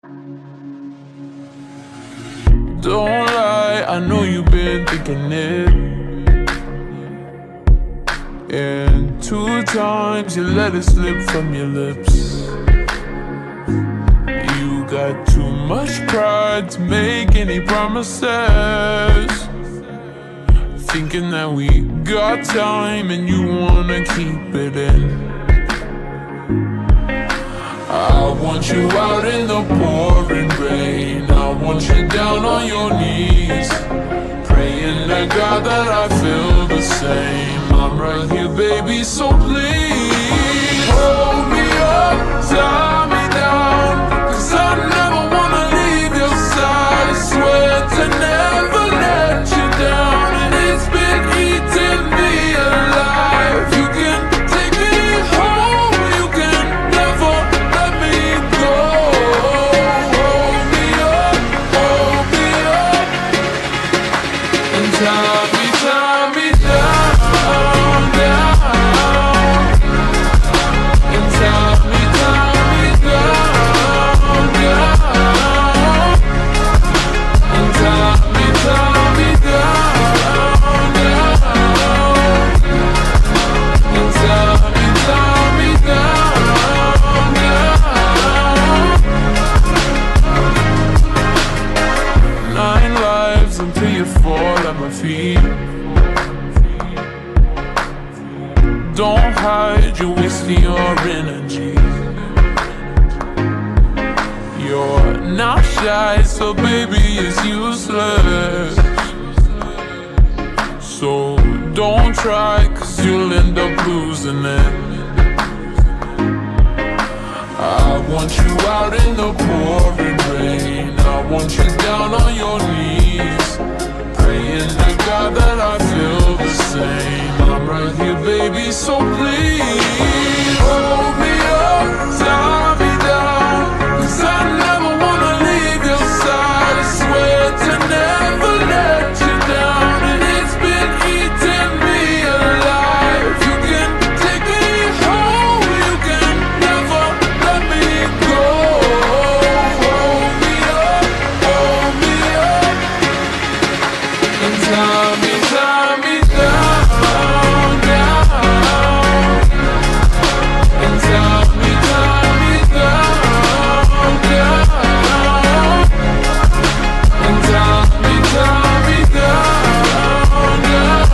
Don't lie, I know you've been thinking it. And 2 times you let it slip from your lips. You got too much pride to make any promises. Thinking that we got time and you wanna keep it in. I want you out in the pouring rain. I want you down on your knees, praying to God that I feel the same. I'm right here, baby, so please hold me up, tie me down, 'cause I never wanna leave your side. I swear to never let you down, and it's been eating me alive. You can take me home, you can never let me go. Hold me up, and tie me down, down. And tie me down, down. And tie me down, down. And tie me down, down. 9 lives until you fall at my feet. Don't hide, you're wasting your energy. You're not shy, so baby, it's useless. So don't try, 'cause you'll end up losing it. I want you out in the pouring rain. I want you down on your knees, praying to God that I feel the same. I'm right here, baby, so please hold me up, tie me down, 'cause I never wanna leave your side. I swear to never let you down, and it's been eating me alive. You can take me home, you can never let me go. Hold me up, and tie me down, down. And tie me down, down. And tie me down, down.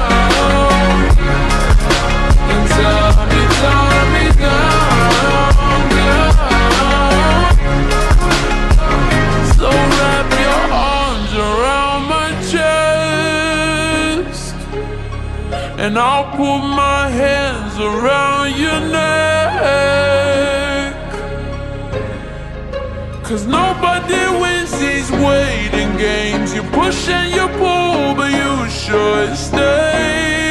And tie me down, down. So wrap your arms around my chest, and I'll put my hands around your neck. 'Cause nobody wins these waiting games. You push and you pull, but you should stay.